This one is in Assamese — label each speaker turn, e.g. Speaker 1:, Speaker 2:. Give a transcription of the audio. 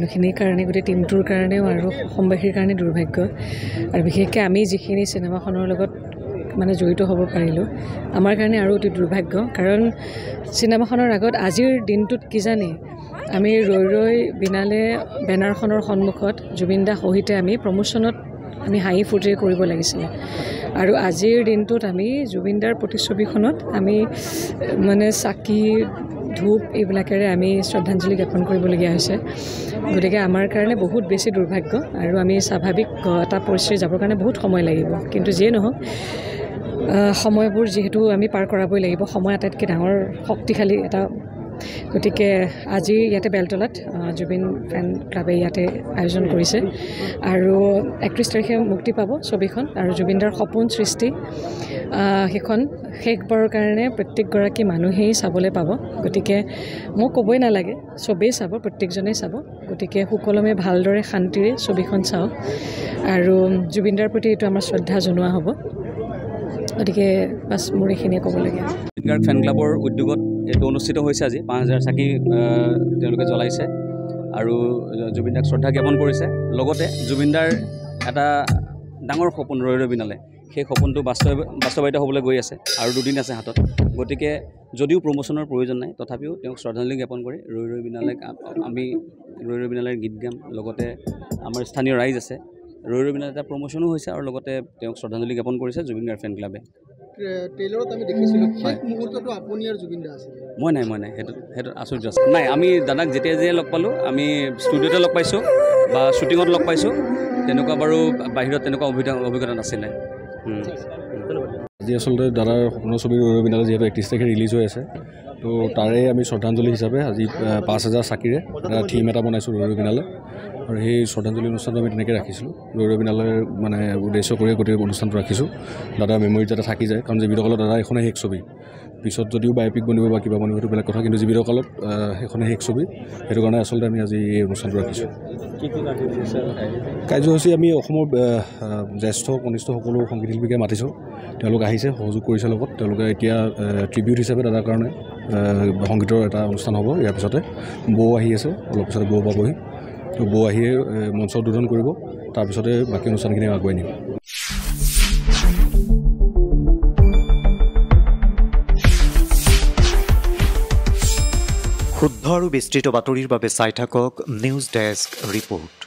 Speaker 1: মানুহখিনিৰ কাৰণে গোটেই টিমটোৰ কাৰণেও আৰু অসমবাসীৰ কাৰণে দুৰ্ভাগ্য আৰু বিশেষকৈ আমি যিখিনি চিনেমাখনৰ লগত মানে জড়িত হ'ব পাৰিলোঁ আমাৰ কাৰণে আৰু অতি দুৰ্ভাগ্য কাৰণ চিনেমাখনৰ আগত আজিৰ দিনটোত কি জানি আমি ৰৈ ৰৈ বিনালে বেনাৰখনৰ সন্মুখত জুবিন দাৰ সহিতে আমি প্ৰমোশ্যনত আমি হাঁহি ফূৰ্তিৰে কৰিব লাগিছিলে আৰু আজিৰ দিনটোত আমি জুবিনদাৰ প্ৰতিচ্ছবিখনত আমি মানে চাকি ধূপ এইবিলাকেৰে আমি শ্ৰদ্ধাঞ্জলি জ্ঞাপন কৰিবলগীয়া হৈছে গতিকে আমাৰ কাৰণে বহুত বেছি দুৰ্ভাগ্য আৰু আমি স্বাভাৱিক এটা পৰিস্থিতি যাবৰ কাৰণে বহুত সময় লাগিব কিন্তু যিয়ে নহওক সময়বোৰ যিহেতু আমি পাৰ কৰাবই লাগিব সময় আটাইতকৈ ডাঙৰ শক্তিশালী এটা গতিকে আজি ইয়াতে বেলতলাত জুবিন ফেন ক্লাবে ইয়াতে আয়োজন কৰিছে আৰু 31 তাৰিখে মুক্তি পাব ছবিখন আৰু জুবিনদাৰ সপোন সৃষ্টি সেইখন শেষবাৰৰ কাৰণে প্ৰত্যেকগৰাকী মানুহেই চাবলৈ পাব গতিকে মোক ক'বই নালাগে চবেই চাব প্ৰত্যেকজনেই চাব গতিকে সুকলমে ভালদৰে শান্তিৰে ছবিখন চাওক আৰু জুবিনদাৰ প্ৰতি এইটো আমাৰ শ্ৰদ্ধা জনোৱা হ'ব গতিকে বাছ মোৰ এইখিনিয়ে ক'বলগীয়া
Speaker 2: জুবিন ফেন ক্লাবৰ উদ্যোগত এইটো অনুষ্ঠিত হৈছে আজি 5000 চাকি তেওঁলোকে জ্বলাইছে আৰু জুবিনদাক শ্ৰদ্ধা জ্ঞাপন কৰিছে লগতে জুবিনদাৰ এটা ডাঙৰ সপোন ৰৈ ৰৈ বিনালে সেই সপোনটো বাস্তৱায়িত হ'বলৈ গৈ আছে আৰু দুদিন আছে হাতত গতিকে যদিও প্ৰমোশ্যনৰ প্ৰয়োজন নাই তথাপিও তেওঁক শ্ৰদ্ধাঞ্জলি জ্ঞাপন কৰি ৰৈ ৰৈ বিনালে আমি ৰৈ ৰৈ বিনালেৰ গীত গাম লগতে আমাৰ স্থানীয় ৰাইজ আছে ৰৈ ৰৈ বিনালে এটা প্ৰমোশ্যনো হৈছে আৰু লগতে তেওঁক শ্ৰদ্ধাঞ্জলি জ্ঞাপন কৰিছে জুবিন ফেন ক্লাবে
Speaker 3: ট্ৰেইলাৰত আমি দেখিছিলোঁ শেষ মুহূৰ্তটো আপুনি আৰু জুবিনদা আছিল
Speaker 2: মই নাই সেইটো আচৰিত আছে নাই আমি দাদাক যেতিয়া লগ পালোঁ আমি ষ্টুডিঅ'তে লগ পাইছোঁ বা শ্বুটিঙত লগ পাইছোঁ তেনেকুৱা বাৰু বাহিৰত তেনেকুৱা অভিজ্ঞতা নাছিলে
Speaker 4: আজি আচলতে দাদাৰ সপোনৰ ছবি ৰৈ ৰৈ বিনালে যিহেতু 31 তাৰিখে ৰিলিজ হৈ আছে তো তাৰে আমি শ্ৰদ্ধাঞ্জলি হিচাপে আজি 5000 চাকিৰে এটা থিম এটা বনাইছোঁ ৰৈ ৰৈ বিনালে আৰু সেই শ্ৰদ্ধাঞ্জলি অনুষ্ঠানটো আমি তেনেকৈ ৰাখিছিলোঁ ৰৈ ৰৈ বিনালে মানে উদ্দেশ্য কৰি গোটেই অনুষ্ঠানটো ৰাখিছোঁ দাদা মেমৰিত যাতে থাকি যায় কাৰণ জীৱিত কালত দাদা এখনেই শেষ ছবি পিছত যদিও বায়'পিক বনিব বা কিবা বনিব সেইটো বেলেগ কথা কিন্তু জীৱিত কালত সেইখনেই শেষ ছবি সেইটো কাৰণে আচলতে আমি আজি এই অনুষ্ঠানটো ৰাখিছোঁ কাৰ্যসূচী আমি অসমৰ জ্যেষ্ঠ কনিষ্ঠ সকলো সংগীত শিল্পীকে মাতিছোঁ তেওঁলোক আহিছে সহযোগ কৰিছে লগত তেওঁলোকে এতিয়া ট্ৰিবিউট হিচাপে দাদাৰ কাৰণে সংগীতৰ এটা অনুষ্ঠান হ'ব ইয়াৰ পিছতে বৌ আহি আছে অলপ পিছতে বৌ পাবহি তো বৌ আহিয়ে মঞ্চ উদ্বোধন কৰিব তাৰপিছতে বাকী অনুষ্ঠানখিনি আগুৱাই নিম
Speaker 5: শুদ্ধ আৰু বিস্তৃত বাতৰিৰ বাবে চাই থাকক নিউজ ডেস্ক ৰিপোৰ্ট।